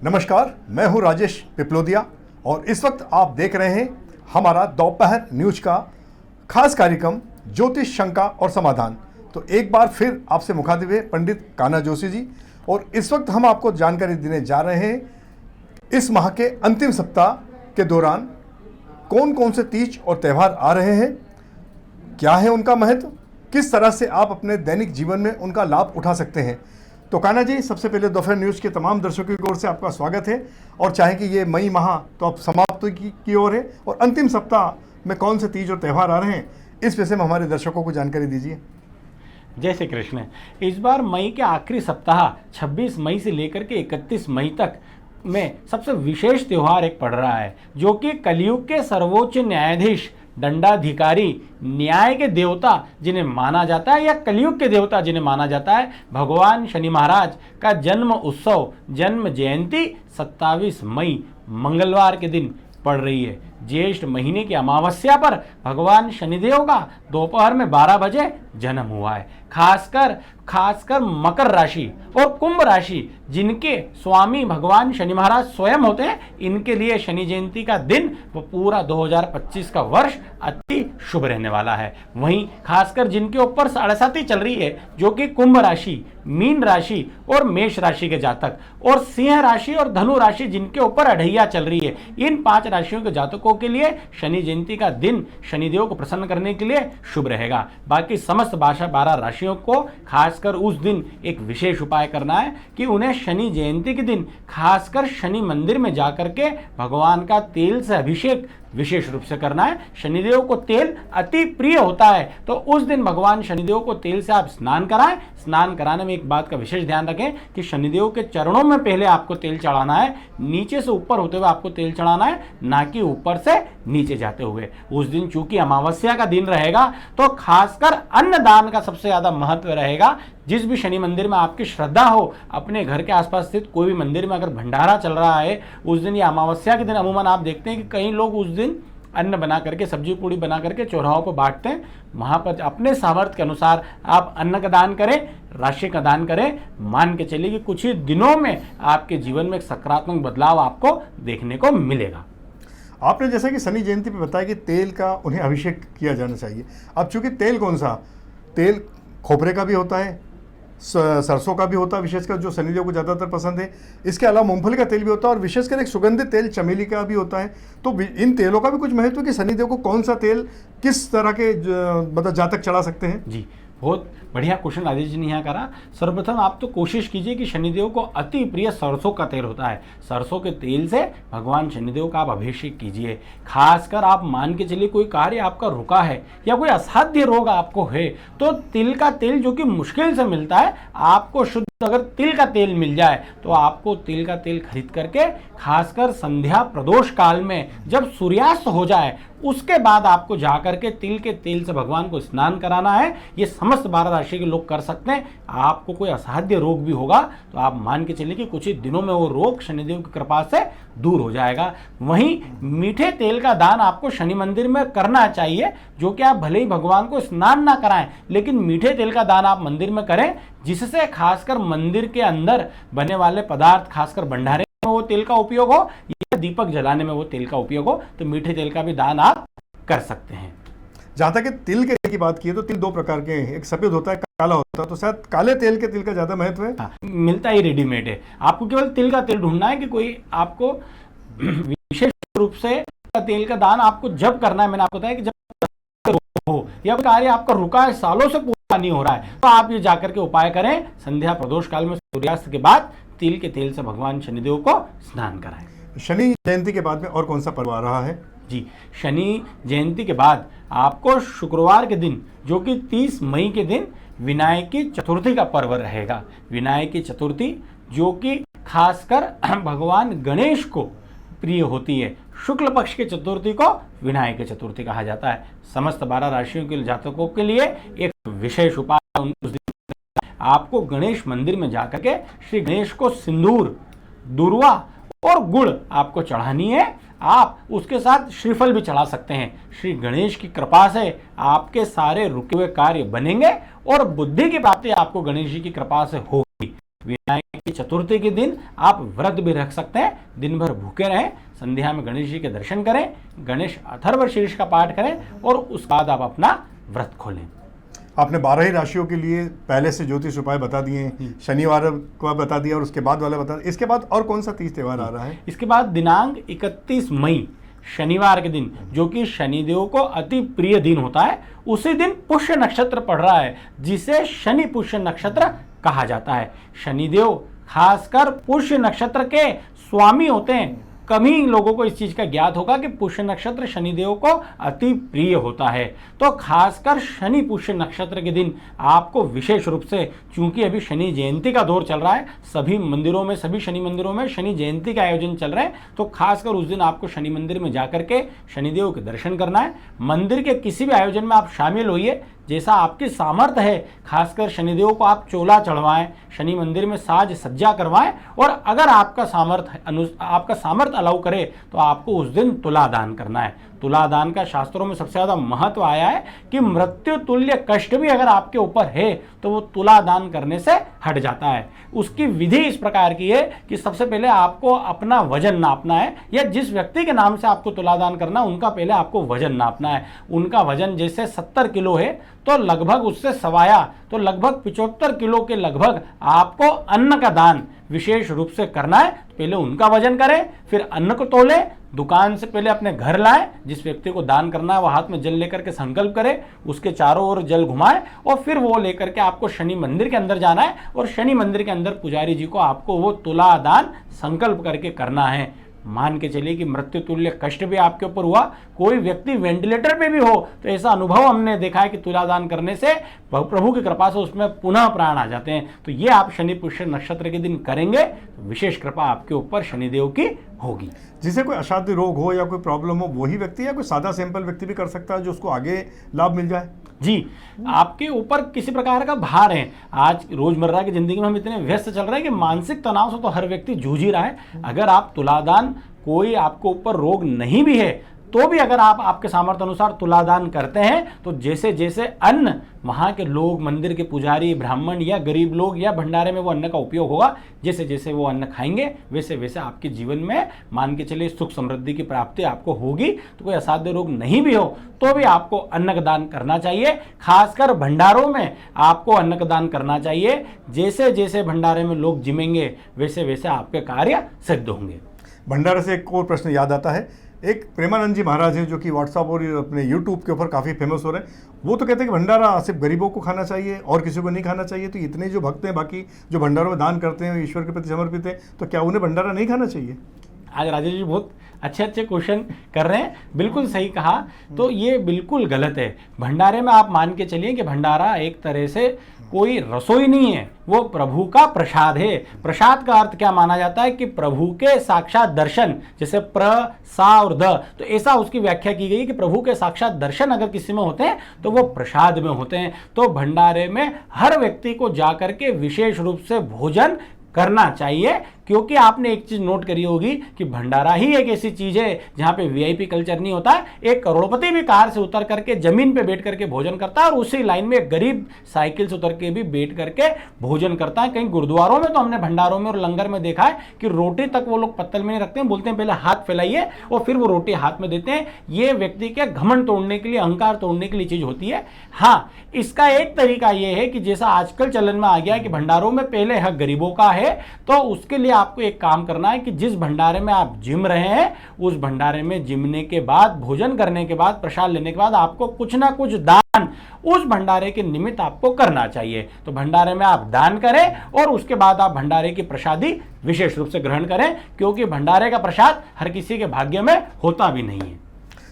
नमस्कार, मैं हूं राजेश पिपलोदिया और इस वक्त आप देख रहे हैं हमारा दोपहर न्यूज का खास कार्यक्रम ज्योतिष शंका और समाधान। तो एक बार फिर आपसे मुखातिब है पंडित कान्हा जोशी जी और इस वक्त हम आपको जानकारी देने जा रहे हैं इस माह के अंतिम सप्ताह के दौरान कौन कौन से तीज और त्यौहार आ रहे हैं, क्या है उनका महत्व, किस तरह से आप अपने दैनिक जीवन में उनका लाभ उठा सकते हैं। तो कान्हा जी, सबसे पहले दोपहर न्यूज़ के तमाम दर्शकों की ओर से आपका स्वागत है और चाहे कि ये मई माह तो अब समाप्ति की ओर है और अंतिम सप्ताह में कौन से तीज और त्यौहार आ रहे हैं, इस विषय में हमारे दर्शकों को जानकारी दीजिए। जय श्री कृष्ण। इस बार मई के आखिरी सप्ताह 26 मई से लेकर के 31 मई तक में सबसे विशेष त्यौहार एक पड़ रहा है, जो कि कलयुग के सर्वोच्च न्यायाधीश, दंडाधिकारी, न्याय के देवता जिन्हें माना जाता है या कलयुग के देवता जिन्हें माना जाता है, भगवान शनि महाराज का जन्म उत्सव, जन्म जयंती 27 मई मंगलवार के दिन पड़ रही है। ज्येष्ठ महीने की अमावस्या पर भगवान शनिदेव का दोपहर में 12 बजे जन्म हुआ है। खासकर मकर राशि और कुंभ राशि जिनके स्वामी भगवान शनि महाराज स्वयं होते हैं, इनके लिए शनि जयंती का दिन वो पूरा 2025 का वर्ष अति शुभ रहने वाला है। वहीं खासकर जिनके ऊपर 7.5 चल रही है, जो कि कुंभ राशि, मीन राशि और मेष राशि के जातक, और सिंह राशि और धनु राशि जिनके ऊपर अढ़ैया चल रही है, इन 5 राशियों के जातकों के लिए शनि जयंती का दिन शनिदेव को प्रसन्न करने के लिए शुभ रहेगा। बाकी समस्त 12 राशियों को खासकर उस दिन एक विशेष उपाय करना है कि उन्हें शनि जयंती के दिन खासकर शनि मंदिर में जाकर के भगवान का तेल से अभिषेक विशेष रूप से करना है। शनिदेव को तेल अति प्रिय होता है, तो उस दिन भगवान शनिदेव को तेल से आप स्नान कराएं। स्नान कराने में एक बात का विशेष ध्यान रखें कि शनिदेव के चरणों में पहले आपको तेल चढ़ाना है, नीचे से ऊपर होते हुए आपको तेल चढ़ाना है, ना कि ऊपर से नीचे जाते हुए। उस दिन चूंकि अमावस्या का दिन रहेगा, तो खासकर अन्नदान का सबसे ज्यादा महत्व रहेगा। जिस भी शनि मंदिर में आपकी श्रद्धा हो, अपने घर के आसपास स्थित कोई भी मंदिर में अगर भंडारा चल रहा है उस दिन या अमावस्या के दिन, अमूमन आप देखते हैं कि कई लोग उस दिन अन्न बना करके, सब्जी पूड़ी बना करके चौराहों पर बांटते हैं। वहां पर अपने सामर्थ्य के अनुसार आप अन्न का दान करें, राशि का दान करें। मान के चलिए कि कुछ ही दिनों में आपके जीवन में एक सकारात्मक बदलाव आपको देखने को मिलेगा। आपने जैसा कि शनि जयंती पे बताया कि तेल का उन्हें अभिषेक किया जाना चाहिए। अब चूंकि तेल कौन सा, तेल खोपरे का भी होता है, सरसों का भी होता है, विशेषकर जो शनिदेव को ज़्यादातर पसंद है। इसके अलावा मूंगफली का तेल भी होता है और विशेषकर एक सुगंधित तेल चमेली का भी होता है। तो इन तेलों का भी कुछ महत्व है कि शनिदेव को कौन सा तेल किस तरह के मतलब जातक चढ़ा सकते हैं। जी, बहुत बढ़िया क्वेश्चन राजेश जी ने यहाँ करा। सर्वप्रथम आप तो कोशिश कीजिए कि शनिदेव को अति प्रिय सरसों का तेल होता है, सरसों के तेल से भगवान शनिदेव का आप अभिषेक कीजिए। खासकर आप मान के चलिए कोई कार्य आपका रुका है या कोई असाध्य रोग आपको है, तो तिल का तेल जो कि मुश्किल से मिलता है, आपको शुद्ध अगर तिल का तेल मिल जाए तो आपको तिल का तेल खरीद करके खासकर संध्या प्रदोष काल में जब सूर्यास्त हो जाए उसके बाद आपको जाकर के तिल के तेल से भगवान को स्नान कराना है। ये समस्त 12 राशि के लोग कर सकते हैं। आपको कोई असाध्य रोग भी होगा तो आप मान के चलिए कि कुछ ही दिनों में वो रोग शनिदेव की कृपा से दूर हो जाएगा। वहीं मीठे तेल का दान आपको शनि मंदिर में करना चाहिए, जो कि आप भले ही भगवान को स्नान ना कराएं, लेकिन मीठे तेल का दान आप मंदिर में करें, जिससे खासकर मंदिर के अंदर बने वाले पदार्थ, खासकर भंडारे में वो तेल का उपयोग हो या दीपक जलाने में वो तेल का उपयोग हो, तो मीठे तेल का भी दान आप कर सकते हैं। जहाँ तक तिल के की बात की है तो तिल 2 प्रकार के हैं, एक सफेद होता है, काला होता है। तो शायद काले तेल के तिल का ज्यादा महत्व है। हाँ, मिलता ही रेडीमेड है। आपको केवल तिल का तेल ढूंढना है कि कोई आपको विशेष रूप से तेल का दान आपको जब करना है। मैंने आपको बताया कि जब हो या कार्य आपका रुका है, सालों से पूरा नहीं हो रहा है, तो आप ये जाकर के उपाय करें। संध्या प्रदोष काल में सूर्यास्त के बाद तिल के तेल से भगवान शनिदेव को स्नान कराएं। शनि जयंती के बाद में और कौन सा पर्व आ रहा है? जी, शनि जयंती के बाद आपको शुक्रवार के दिन, जो कि 30 मई के दिन विनायकी चतुर्थी का पर्व रहेगा। विनायकी चतुर्थी जो कि खासकर भगवान गणेश को प्रिय होती है। शुक्ल पक्ष की चतुर्थी को विनायक चतुर्थी कहा जाता है। समस्त 12 राशियों के जातकों के लिए एक विशेष उपाय उस दिन आपको गणेश मंदिर में जाकर के श्री गणेश को सिंदूर, दुर्वा और गुड़ आपको चढ़ानी है। आप उसके साथ श्रीफल भी चढ़ा सकते हैं। श्री गणेश की कृपा से आपके सारे रुके हुए कार्य बनेंगे और बुद्धि की प्राप्ति आपको गणेश जी की कृपा से होगी। विनायक चतुर्थी के दिन आप व्रत भी रख सकते हैं, दिन भर भूखे रहें, संध्या में गणेश जी के दर्शन करें, गणेश अथर्वशीर्ष का पाठ करें और उसके बाद आप अपना व्रत खोलें। आपने 12 ही राशियों के लिए पहले से ज्योतिष उपाय बता दिए हैं, शनिवार को बता दिया और उसके बाद वाला बता दिया। इसके बाद और कौन सा तीज त्यौहार आ रहा है? इसके बाद दिनांक 31 मई शनिवार के दिन, जो कि शनिदेव को अति प्रिय दिन होता है, उसी दिन पुष्य नक्षत्र पड़ रहा है, जिसे शनि पुष्य नक्षत्र कहा जाता है। शनिदेव खासकर पुष्य नक्षत्र के स्वामी होते हैं। कम ही लोगों को इस चीज का ज्ञात होगा कि पुष्य नक्षत्र शनिदेव को अति प्रिय होता है। तो खासकर शनि पुष्य नक्षत्र के दिन आपको विशेष रूप से, चूंकि अभी शनि जयंती का दौर चल रहा है, सभी मंदिरों में, सभी शनि मंदिरों में शनि जयंती का आयोजन चल रहे हैं, तो खासकर उस दिन आपको शनि मंदिर में जाकर के शनिदेव के दर्शन करना है। मंदिर के किसी भी आयोजन में आप शामिल होइए, जैसा आपकी सामर्थ्य है। खासकर शनिदेव को आप चोला चढ़वाएं, शनि मंदिर में साज सज्जा करवाएं, और अगर आपका सामर्थ्य अलाउ करे तो आपको उस दिन तुला दान करना है। तुला दान का शास्त्रों में सबसे ज़्यादा महत्व आया है कि मृत्यु तुल्य कष्ट भी अगर आपके ऊपर है तो वो तुला दान करने से हट जाता है। उसकी विधि इस प्रकार की है कि सबसे पहले आपको अपना वजन नापना है, या जिस व्यक्ति के नाम से आपको तुला दान करना है उनका पहले आपको वजन नापना है। उनका वजन जैसे 70 किलो है तो लगभग उससे सवाया, तो लगभग 75 किलो के लगभग आपको अन्न का दान विशेष रूप से करना है। पहले उनका वजन करें, फिर अन्न को तोलें, दुकान से पहले अपने घर लाएं, जिस व्यक्ति को दान करना है वो हाथ में जल लेकर के संकल्प करे, उसके चारों ओर जल घुमाएं, और फिर वो लेकर के आपको शनि मंदिर के अंदर जाना है, और शनि मंदिर के अंदर पुजारी जी को आपको वो तुला दान संकल्प करके करना है। मान के चलिए कि मृत्यु तुल्य कष्ट भी आपके ऊपर हुआ, कोई व्यक्ति वेंटिलेटर पे भी हो, तो ऐसा अनुभव हमने देखा है कि तुलादान करने से प्रभु की कृपा से उसमें पुनः प्राण आ जाते हैं। तो ये आप शनि पुष्य नक्षत्र के दिन करेंगे तो विशेष कृपा आपके ऊपर शनिदेव की होगी। जिसे कोई असाध्य रोग हो या कोई प्रॉब्लम हो, वही व्यक्ति या कोई सादा सिंपल व्यक्ति भी कर सकता है जो उसको आगे लाभ मिल जाए? जी, आपके ऊपर किसी प्रकार का भार है, आज रोजमर्रा की जिंदगी में हम इतने व्यस्त चल रहे हैं कि मानसिक तनाव से तो हर व्यक्ति जूझ ही रहा है। अगर आप तुलादान, कोई आपको ऊपर रोग नहीं भी है तो भी अगर आप आपके सामर्थ्य अनुसार तुलादान करते हैं, तो जैसे जैसे अन्न वहाँ के लोग, मंदिर के पुजारी, ब्राह्मण या गरीब लोग या भंडारे में वो अन्न का उपयोग होगा, जैसे जैसे वो अन्न खाएंगे वैसे वैसे आपके जीवन में मान के चलिए सुख समृद्धि की प्राप्ति आपको होगी। तो कोई असाध्य रोग नहीं भी हो तो भी आपको अन्न का दान करना चाहिए। खासकर भंडारों में आपको अन्न का दान करना चाहिए। जैसे जैसे भंडारे में लोग जिमेंगे वैसे वैसे आपके कार्य सिद्ध होंगे। भंडारे से एक और प्रश्न याद आता है, एक प्रेमानंद जी महाराज हैं जो कि व्हाट्सएप और अपने यूट्यूब के ऊपर काफ़ी फेमस हो रहे हैं, वो तो कहते हैं कि भंडारा सिर्फ गरीबों को खाना चाहिए और किसी को नहीं खाना चाहिए। तो इतने जो भक्त हैं बाकी जो भंडारों में दान करते हैं, ईश्वर के प्रति समर्पित हैं, तो क्या उन्हें भंडारा नहीं खाना चाहिए? आज राजेश जी बहुत अच्छे अच्छे क्वेश्चन कर रहे हैं, बिल्कुल सही कहा। तो ये बिल्कुल गलत है। भंडारे में आप मान के चलिए कि भंडारा एक तरह से कोई रसोई नहीं है, वो प्रभु का प्रसाद है। प्रसाद का अर्थ क्या माना जाता है कि प्रभु के साक्षात दर्शन, जैसे प्र, सा और द, तो ऐसा उसकी व्याख्या की गई कि प्रभु के साक्षात दर्शन अगर किसी में होते हैं तो वो प्रसाद में होते हैं। तो भंडारे में हर व्यक्ति को जाकर के विशेष रूप से भोजन करना चाहिए, क्योंकि आपने एक चीज नोट करी होगी कि भंडारा ही एक ऐसी चीज है जहां पे वीआईपी कल्चर नहीं होता है। एक करोड़पति भी कार से उतर करके जमीन पे बैठ करके भोजन करता है, और उसी लाइन में एक गरीब साइकिल से उतर के भी बैठ करके भोजन करता है। कहीं गुरुद्वारों में तो हमने भंडारों में और लंगर में देखा है कि रोटी तक वो लोग पत्तल में नहीं रखते हैं, बोलते हैं पहले हाथ फैलाइए और फिर वो रोटी हाथ में देते हैं। ये व्यक्ति के घमंड तोड़ने के लिए, अहंकार तोड़ने के लिए चीज होती है। हाँ, इसका एक तरीका ये है कि जैसा आजकल चलन में आ गया है कि भंडारों में पहले हक गरीबों का है, तो उसके लिए आपको एक काम करना है कि जिस भंडारे में आप जिम रहे हैं उस भंडारे में जिमने के बाद, भोजन करने के बाद, प्रसाद लेने के बाद आपको कुछ ना कुछ दान उस भंडारे के निमित्त आपको करना चाहिए। तो भंडारे में आप दान करें और उसके बाद आप भंडारे की प्रसादी विशेष रूप से ग्रहण करें, क्योंकि भंडारे का प्रसाद हर किसी के भाग्य में होता भी नहीं है।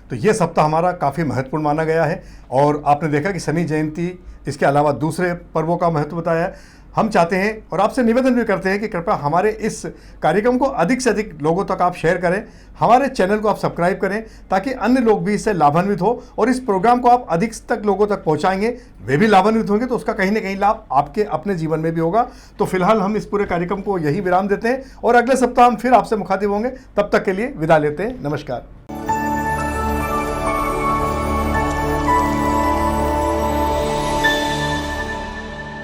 तो ये सप्ताह हमारा काफ़ी महत्वपूर्ण माना गया है, और आपने देखा कि शनि जयंती, इसके अलावा दूसरे पर्वों का महत्व बताया है। हम चाहते हैं और आपसे निवेदन भी करते हैं कि कृपया हमारे इस कार्यक्रम को अधिक से अधिक लोगों तक आप शेयर करें, हमारे चैनल को आप सब्सक्राइब करें, ताकि अन्य लोग भी इससे लाभान्वित हो, और इस प्रोग्राम को आप अधिक तक लोगों तक पहुंचाएंगे, वे भी लाभान्वित होंगे, तो उसका कहीं ना कहीं लाभ आपके अपने जीवन में भी होगा। तो फिलहाल हम इस पूरे कार्यक्रम को यही विराम देते हैं और अगले सप्ताह हम फिर आपसे मुखातिब होंगे। तब तक के लिए विदा लेते हैं। नमस्कार।